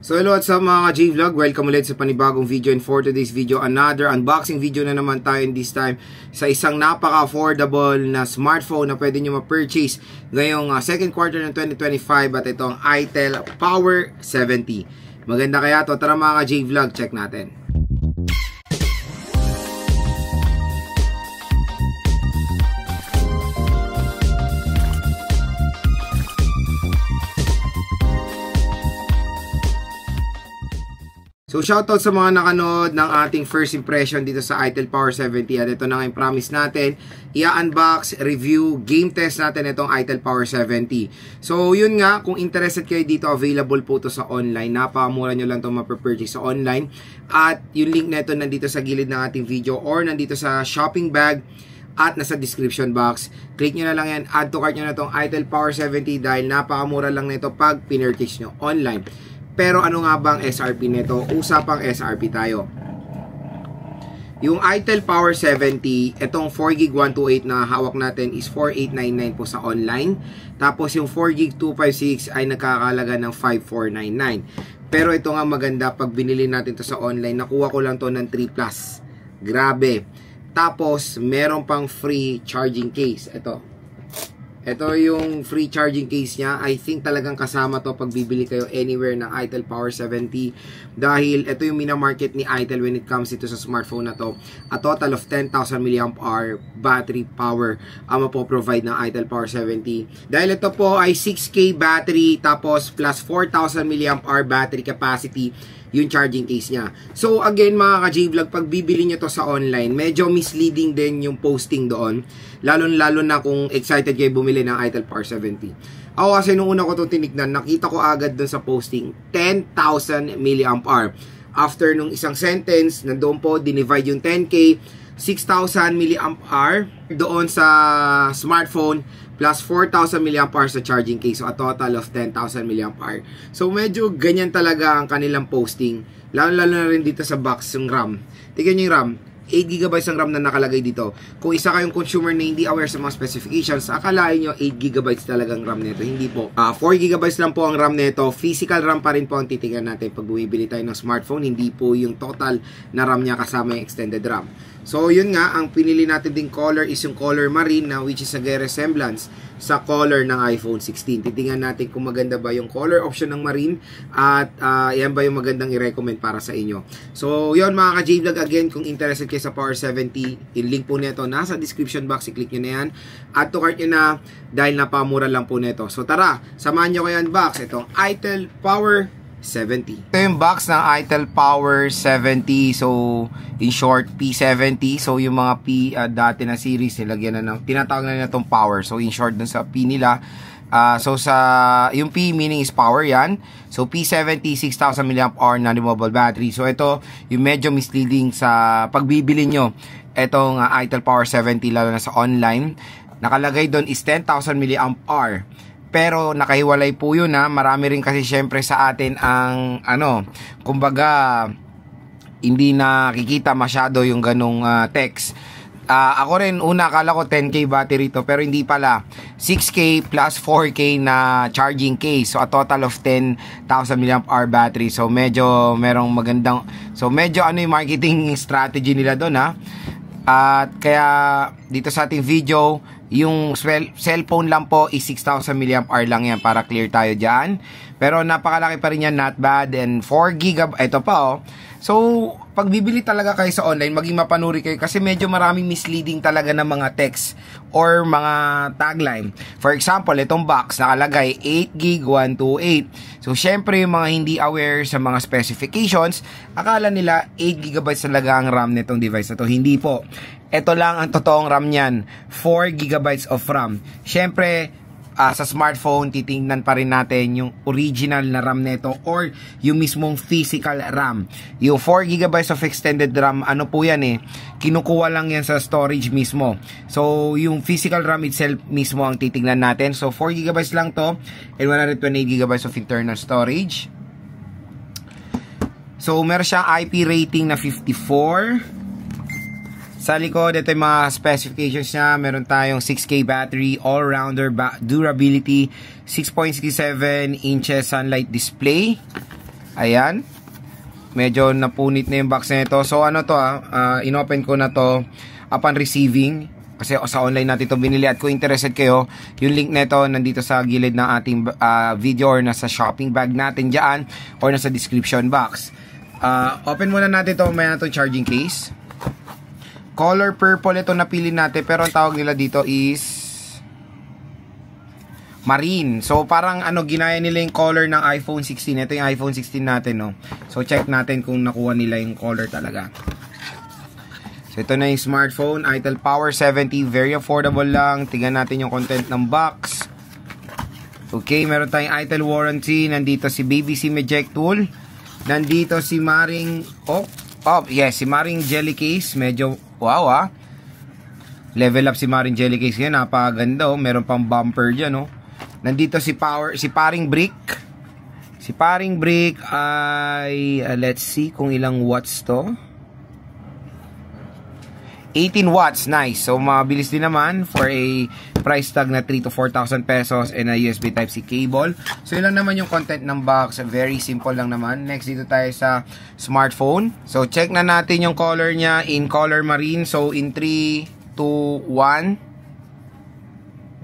So hello at sa mga J-Vlog, welcome ulit sa panibagong video, and for today's video, another unboxing video na naman tayo, in this time sa isang napaka-affordable na smartphone na pwede nyo ma-purchase ngayong second quarter ng 2025, at ito ang itel Power 70. Maganda kaya to? Tara mga J-Vlog, check natin. So shoutout sa mga nakanood ng ating first impression dito sa itel Power 70, at ito na nga yung promise natin, i-unbox, review, game test natin itong itel Power 70. So yun nga, kung interested kayo dito, available po to sa online, napakamura nyo lang itong mapapurchase sa online, at yung link na ito nandito sa gilid ng ating video or nandito sa shopping bag at nasa description box. Click nyo na lang yan, add to cart nyo na itong itel Power 70 dahil napakamura lang na ito pag pinurchase nyo online. Pero ano nga bang SRP nito? Usapang SRP tayo. Yung itel Power 70, itong 4GB 128 na hawak natin is 4899 po sa online. Tapos yung 4GB 256 ay nagkakalaga ng 5499. Pero ito nga maganda, pag binili natin to sa online, nakuha ko lang to ng 3+. Grabe. Tapos meron pang free charging case. Ito yung free charging case niya. I think talagang kasama to pag bibili kayo anywhere ng itel Power 70, dahil ito yung minamarket ni itel when it comes ito sa smartphone na to. A total of 10,000 mAh battery power ang mapoprovide ng itel Power 70. Dahil ito po ay 6K battery, tapos plus 4,000 mAh battery capacity yung charging case niya. So again mga ka-J-Vlog, pag bibili nyo to sa online, medyo misleading din yung posting doon, lalo na kung excited kayo bumili ng itel Power 70. Ako kasi nung una ko to tinignan, nakita ko agad doon sa posting 10,000 mAh. After nung isang sentence, nandoon po dinivide yung 10K, 6,000 mAh doon sa smartphone, plus 4,000 mAh sa charging case. So a total of 10,000 mAh. So medyo ganyan talaga ang kanilang posting. Lalo na rin dito sa box yung RAM. Tignan nyo yung RAM, 8GB ang RAM na nakalagay dito. Kung isa kayong consumer na hindi aware sa mga specifications, akalain nyo 8GB talagang RAM nito. Hindi po. 4GB lang po ang RAM nito. Physical RAM pa rin po ang titingnan natin pag bumibili tayo ng smartphone. Hindi po yung total na RAM niya kasama yung extended RAM. So yun nga, ang pinili natin ding color is yung color marine, na which is a resemblance sa color ng iPhone 16. Titingnan natin kung maganda ba yung color option ng marine, at yan ba yung magandang i-recommend para sa inyo. So yun mga ka-J-Vlog, again, kung interested kayo sa Power 70, yung link po nito nasa description box, i-click nyo na yan, add to cart nyo na, dahil napamura lang po nito. So tara, samahan nyo kayo unbox itong itel Power 70. Ito yung box ng itel Power 70. So in short, P70. So yung mga P dati na series, nilagyan na ng, tinatawag na nila itong power. So in short, dun sa P nila, so sa yung P meaning is power yan. So P70, 6,000 mAh na removable battery. So ito yung medyo misleading sa pagbibili nyo itong itel Power 70, lalo na sa online. Nakalagay doon is 10,000 mAh. Pero nakahiwalay po yun, marami rin kasi syempre sa atin ang kumbaga hindi nakikita masyado yung ganong text. Ako rin una akala ko 10K battery to, pero hindi pala. 6K plus 4K na charging case. So a total of 10,000 mAh battery. So medyo merong magandang, so medyo yung marketing strategy nila doon, At kaya dito sa ating video, yung cellphone lang po is 6,000 mAh lang yan, para clear tayo dyan. Pero napakalaki pa rin yan, not bad. And 4GB, ito pa So pag bibili talaga kayo sa online, maging mapanuri kayo, kasi medyo maraming misleading talaga ng mga text or mga tagline. For example, itong box nakalagay 8GB 128. So syempre yung mga hindi aware sa mga specifications, akala nila 8GB talaga ang RAM nitong device na to. Hindi po. Ito lang ang totoong RAM niyan, 4GB of RAM. Syempre sa smartphone, titingnan pa rin natin yung original na RAM nito or yung mismong physical RAM. Yung 4GB of extended RAM, po yan kinukuha lang yan sa storage mismo. So yung physical RAM itself mismo ang titingnan natin. So 4GB lang to, and 128GB of internal storage. So meron siyang IP rating na 54. Sa likod, ito yung mga specifications niya. Meron tayong 6K battery, all-rounder durability, 6.67 inches sunlight display. Ayan. Medyo napunit na yung box na ito. So ano to inopen ko na to upon receiving. Kasi sa online natin ito binili at kung interested kayo, yung link nito nandito sa gilid ng ating video or nasa shopping bag natin dyan or nasa description box. Open muna natin ito, may na itong charging case. Color purple ito napili natin pero ang tawag nila dito is marine. So parang ginaya nila yung color ng iPhone 16. Ito yung iPhone 16 natin, no. So check natin kung nakuha nila yung color talaga. So ito na yung smartphone, Itel Power 70, very affordable lang. Tingnan natin yung content ng box. Okay, meron tayong Itel warranty. Nandito si BBC Eject Tool. Nandito si Maring si Maring Jelly Case. Medyo wow level up si Maring Jelly Case ngayon. Napakaganda meron pang bumper dyan Nandito si Paring Brick. Si Paring Brick ay let's see kung ilang watts to. 18 watts, nice. So mabilis din naman for a price tag na 3 to 4,000 pesos and a USB Type-C cable. So yun lang naman yung content ng box, very simple lang naman. Next dito tayo sa smartphone. So check na natin yung color niya in color marine. So in 3, 2, 1.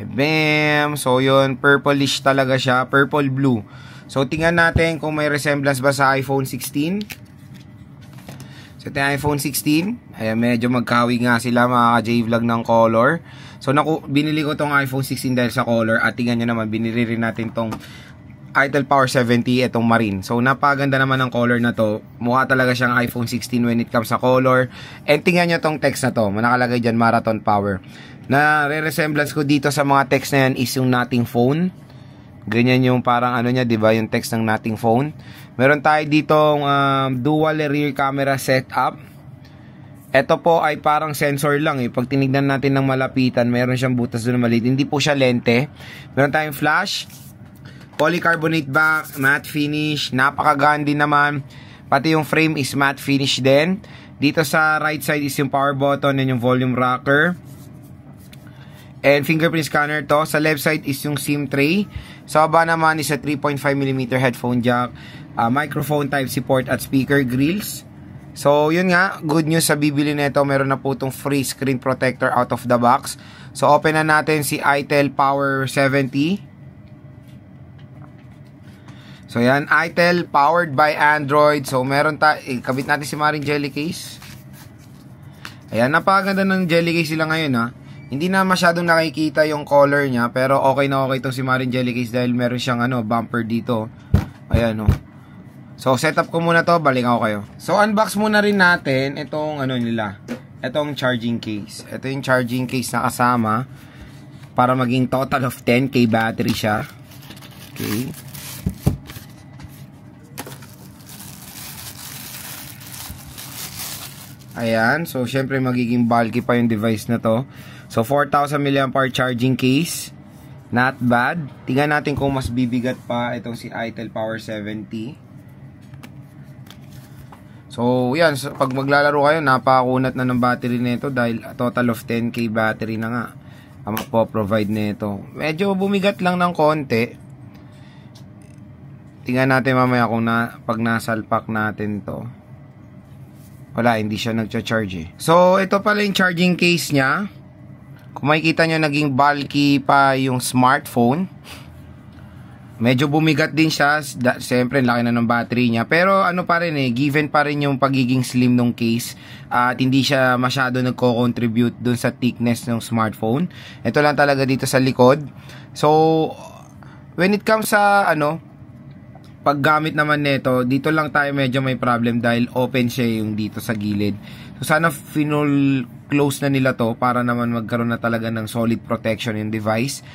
Bam! So yun, purplish talaga siya, purple blue. So tingnan natin kung may resemblance ba sa iPhone 16. So ito yung iPhone 16. Ayan, medyo magkawi nga sila mga J-Vlog ng color. So binili ko tong iPhone 16 dahil sa color. At tingnan nyo naman, binili rin natin tong Itel Power 70, itong marine. So napaganda naman ng color na to. Mukha talaga siyang iPhone 16 when it comes sa color. And tingnan nyo tong text na to. Nakalagay dyan, Marathon Power. Na re-resemblance ko dito sa mga text na yan is yung Nothing Phone. Ganyan yung parang niya, diba? Yung text ng Nothing Phone. Meron tayo ditong dual rear camera setup. Ito po ay parang sensor lang Pag tinignan natin ng malapitan, meron siyang butas doon na maliit. Hindi po siya lente. Meron tayong flash. Polycarbonate back, matte finish. Napakaganda naman. Pati yung frame is matte finish din. Dito sa right side is yung power button and yung volume rocker. And fingerprint scanner to. Sa left side is yung SIM tray. Sa baba naman is a 3.5mm headphone jack. Microphone Type-C port at speaker grills. So yun nga, good news sa bibili nito, meron na po itong free screen protector out of the box. So open na natin si Itel Power 70. So yan, Itel powered by Android. So meron kabit natin si Maring Jelly Case. Ayan, napakaganda ng Jelly Case sila ngayon Hindi na masyadong nakikita yung color niya, pero okay na okay itong si Maring Jelly Case dahil meron siyang bumper dito. Ayan So setup ko muna to, balik ako kayo. So unbox muna rin natin itong nila. Itong charging case. Ito yung charging case na kasama para maging total of 10K battery siya. Okay. Ayan, so syempre magiging bulky pa yung device na to. So 4,000 mAh charging case. Not bad. Tingnan natin kung mas bibigat pa itong si Itel Power 70. So yan, so, pag maglalaro kayo, napakunat na ng battery nito dahil total of 10K battery na nga ang magpo-provide nito. Medyo bumigat lang ng konti. Tingnan natin mamaya kung pag nasalpak natin to. Wala, hindi siya nagcha-charge So ito pala yung charging case niya. Kung makikita nyo, naging bulky pa yung smartphone. Medyo bumigat din siya. Siyempre, laki na ng battery niya. Pero pa rin given pa rin yung pagiging slim ng case. At hindi siya masyado nagko-contribute dun sa thickness ng smartphone. Ito lang talaga dito sa likod. So, when it comes sa paggamit naman nito, dito lang tayo medyo may problem dahil open siya yung dito sa gilid. So sana final close na nila to para naman magkaroon na talaga ng solid protection yung device.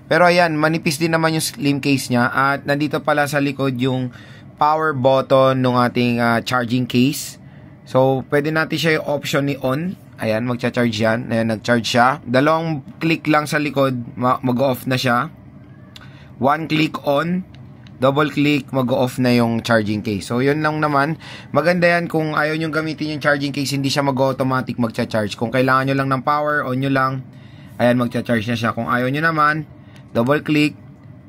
Pero ayan, manipis din naman yung slim case niya at nandito pala sa likod yung power button ng ating charging case. So pwede natin siya yung option ni on. Ayan, magcha-charge yan. Ayan, nag-charge siya. Dalawang click lang sa likod, mag-off na siya. One click on, double click, mag-off na yung charging case. So, yun lang naman. Maganda yan kung ayaw nyo gamitin yung charging case, hindi siya mag-automatic magcha-charge. Kung kailangan nyo lang ng power, on nyo lang. Ayan, magcha-charge na siya. Kung ayaw nyo naman, double click,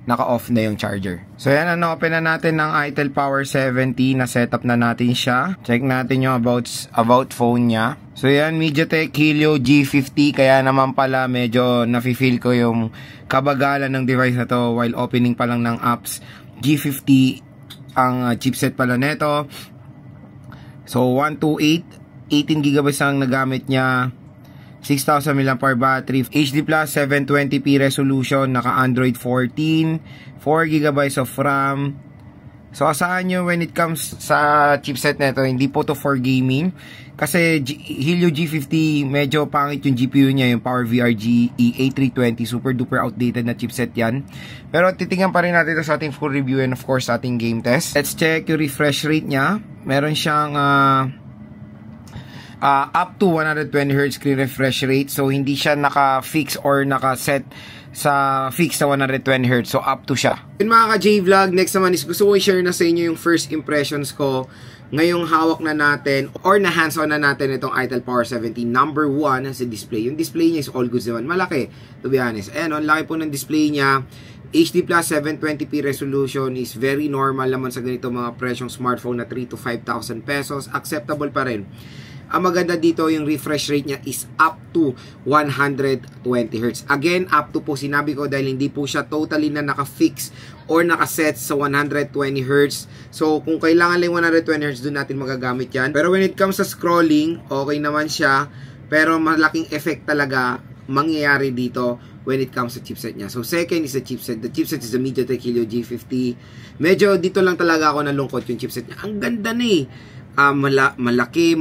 naka-off na yung charger. So yan, open na natin ng ITEL Power 70 na setup na natin siya. Check natin yung about phone niya. So yan, MediaTek Helio G50, kaya naman pala medyo nafe-feel ko yung kabagalan ng device na to while opening pa lang ng apps. G50 ang chipset pala neto. So 128, 18GB ang nagamit niya. 6,000 mAh battery, HD Plus 720p resolution, naka Android 14, 4GB of RAM. So asahan nyo when it comes sa chipset nito, hindi po to for gaming kasi Helio G50 medyo pangit yung GPU niya, yung PowerVR A320, super duper outdated na chipset yan. Pero titingnan pa rin natin ito sa ating full review and of course sa ating game test. Let's check yung refresh rate niya. Meron siyang up to 120Hz screen refresh rate. So hindi siya naka-fix or naka-set sa fix sa 120Hz. So up to siya. Yun mga ka-J-Vlog, next naman is gusto ko i-share na sa inyo yung first impressions ko ngayong hawak na natin or na hands-on na natin itong ITEL Power 70. Number 1 sa display. Yung display niya is all goods naman. Malaki, to be honest. Ayan, ang laki po ng display niya. HD Plus 720p resolution is very normal naman sa ganito mga presyong smartphone na 3,000 to 5,000 pesos. Acceptable pa rin. Ang maganda dito, yung refresh rate niya is up to 120Hz. Again, up to po sinabi ko dahil hindi po siya totally na naka-fix or naka-set sa 120Hz. So, kung kailangan lang 120Hz, doon natin magagamit yan. Pero when it comes sa scrolling, okay naman siya. Pero malaking effect talaga mangyayari dito when it comes sa chipset niya. So, second is the chipset. The chipset is the MediaTek Helio G50. Medyo dito lang talaga ako nalungkot yung chipset niya. Ang ganda na eh. Malaki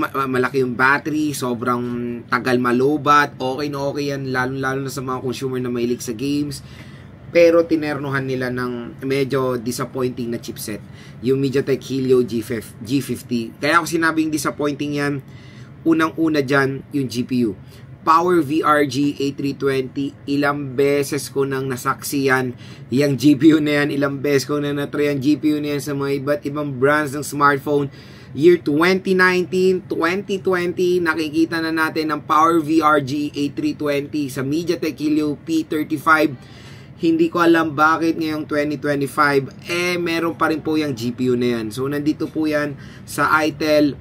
yung battery, sobrang tagal malobat, okay na okay yan, lalo na sa mga consumer na mahilig sa games. Pero tinernuhan nila ng medyo disappointing na chipset, yung MediaTek Helio G50. Kaya ako sinabing disappointing yan, unang-una dyan yung GPU. PowerVR A320, ilang beses ko nang nasaksi yan, yung GPU na yan, ilang beses ko nang natry yung GPU na yan sa mga iba't ibang brands ng smartphone. Year 2019, 2020, nakikita na natin ang PowerVR A320 sa MediaTek Helio P35. Hindi ko alam bakit ngayong 2025, meron pa rin po yung GPU na yan. So, nandito po yan sa ITEL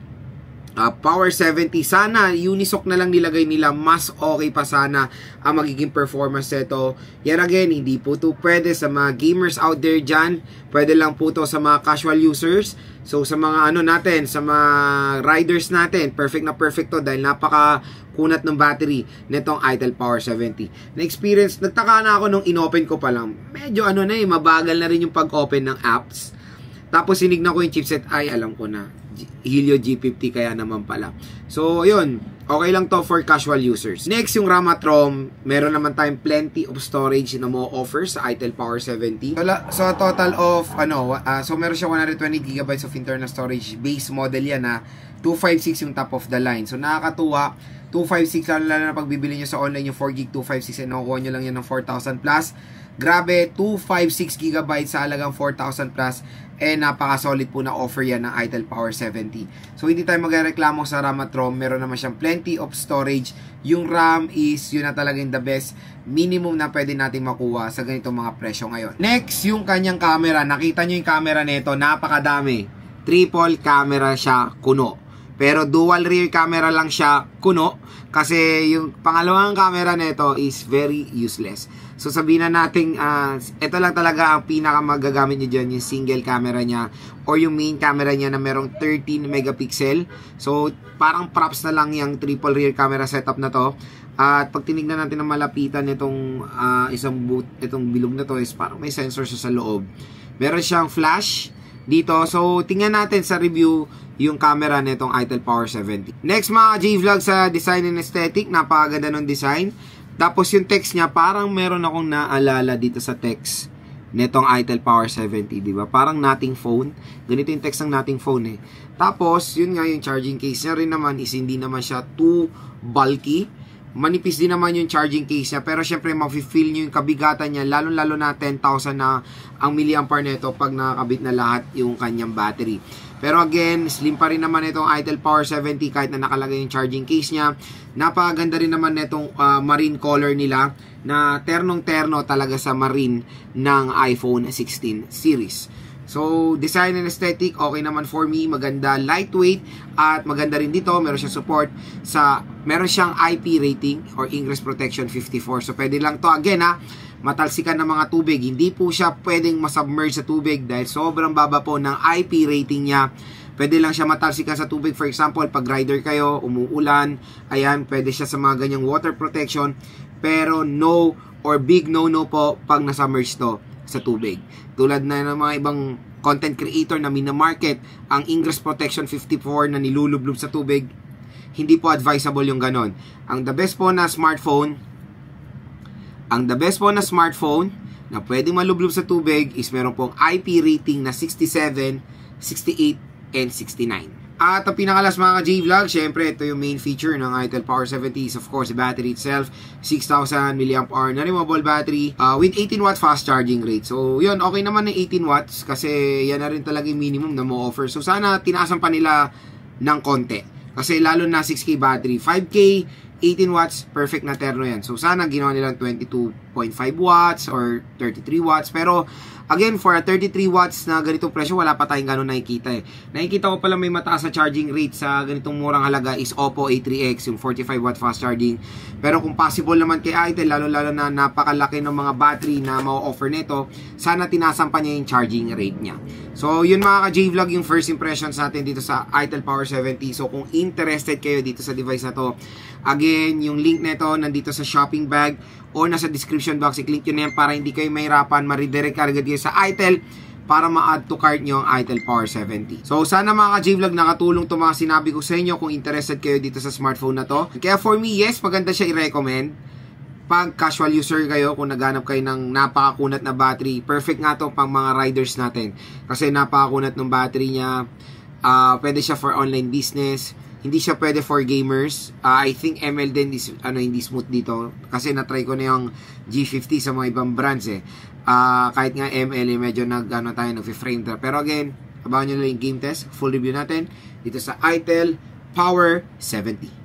Power 70. Sana Unisoc na lang nilagay nila, mas okay pa sana ang magiging performance nito. Yan again, hindi po to pwede sa mga gamers out there dyan. Pwede lang po to sa mga casual users. So sa mga natin, sa mga riders natin, perfect na perfect to dahil napaka kunat ng battery nitong ITEL Power 70. Na-experience, nagtaka na ako nung inopen ko pa lang. Medyo mabagal na rin yung pag-open ng apps. Tapos sinignan ko yung chipset, ay alam ko na, Helio G50 kaya naman pala. So yun, okay lang to for casual users. Next yung RAM at ROM, meron naman tayong plenty of storage na mo offer sa ITEL Power 70. So total of so meron siya 120GB of internal storage. Base model yan na 256 yung top of the line. So nakakatuwa, 256 lalo na pag bibili nyo sa online yung 4GB 256 and nakukuha nyo lang yan ng 4,000 plus. Grabe, 256GB sa halagang 4,000 plus. Napaka-solid po na offer yan ng ITEL Power 70. So, hindi tayo magreklamo sa RAM at ROM. Meron naman siyang plenty of storage. Yung RAM is, yun na talagang the best minimum na pwede natin makuha sa ganitong mga presyo ngayon. Next, yung kanyang camera. Nakita nyo yung camera nito, napakadami. Triple camera siya, kuno. Pero dual rear camera lang siya, kuno. Kasi yung pangalawang camera nito is very useless. So sabihin na natin, ito lang talaga ang pinaka magagamit nyo dyan, yung single camera niya or yung main camera niya na merong 13 megapixel. So parang props na lang yung triple rear camera setup na to. At pag tinignan natin ng malapitan itong itong bilog na to is parang may sensor siya sa loob. Meron siyang flash dito. So tingnan natin sa review yung camera nitong ITEL Power 70. Next mga J-Vlog sa design and aesthetic, napakaganda ng design. Tapos yung text niya, parang meron akong naalala dito sa text netong ITEL Power 70, di ba? Parang Nothing Phone. Ganito yung text ng Nothing Phone eh. Tapos, yun nga yung charging case niya rin naman is hindi naman siya too bulky. Manipis din naman yung charging case niya. Pero syempre, mafe-feel nyo yung kabigatan niya. Lalo na 10,000 na ang milliampere nito pag nakakabit na lahat yung kanyang battery. Pero again, slim pa rin naman itong ITEL Power 70 kahit na nakalagay yung charging case niya. Napakaganda rin naman itong marine color nila na ternong-terno talaga sa marine ng iPhone 16 series. So, design and aesthetic, okay naman for me. Maganda, lightweight, at maganda rin dito. Meron siyang support meron siyang IP rating or ingress protection 54. So, pwede lang to again matalsikan ng mga tubig. Hindi po siya pwedeng masubmerge sa tubig dahil sobrang baba po ng IP rating niya. Pwede lang siya matalsikan sa tubig. For example, pag rider kayo, umuulan, ayan, pwede siya sa mga ganyang water protection. Pero no or big no-no po pag nasubmerge to sa tubig. Tulad na ng mga ibang content creator na minamarket ang ingress protection 54 na nilulublob sa tubig, hindi po advisable yung ganon. Ang the best po na smartphone na pwedeng malublob sa tubig is meron pong IP rating na 67, 68, and 69. At ang pinakalas mga ka-J-Vlog, syempre ito yung main feature ng ITEL Power 70 is of course the battery itself, 6,000 mAh na removable battery with 18 watt fast charging rate. So yun, okay naman ng 18 watts kasi yan na rin talaga yung minimum na mo offer. So sana tinaasan pa nila ng konti kasi lalo na 6K battery, 5K 18 watts, perfect na terno yan. So sana ginawa nilang 22.5 watts or 33 watts. Pero again, for a 33 watts na ganitong presyo, wala pa tayong gano'n nakikita eh. Nakikita ko pala may mataas na charging rate sa ganitong murang halaga is Oppo A3X, yung 45 watt fast charging. Pero kung possible naman kay ITEL, lalo-lalo na napakalaki ng mga battery na ma-offer nito, sana tinasan pa niya yung charging rate niya. So yun mga ka-J-Vlog, yung first impressions natin dito sa ITEL Power 70. So kung interested kayo dito sa device na to, again, yung link nito nandito sa shopping bag o nasa description box. I-click nyo na yan para hindi kayo mahirapan. Ma-redirect ka agad kayo sa ITEL para ma-add to cart nyo ang ITEL Power 70. So sana mga ka-J-Vlog nakatulong to mga sinabi ko sa inyo kung interested kayo dito sa smartphone na to. Kaya for me, yes, maganda siya i-recommend. Pag casual user kayo, kung naghanap kayo ng napakakunat na battery, perfect nga to pang mga riders natin. Kasi napakakunat ng battery niya. Pwede siya for online business. Hindi siya pwede for gamers. I think ML din is, hindi smooth dito. Kasi na-try ko na yung G50 sa mga ibang brands eh. Kahit nga ML medyo nag-frame trap. Pero again, abangan nyo lang yung game test. Full review natin dito sa ITEL Power 70.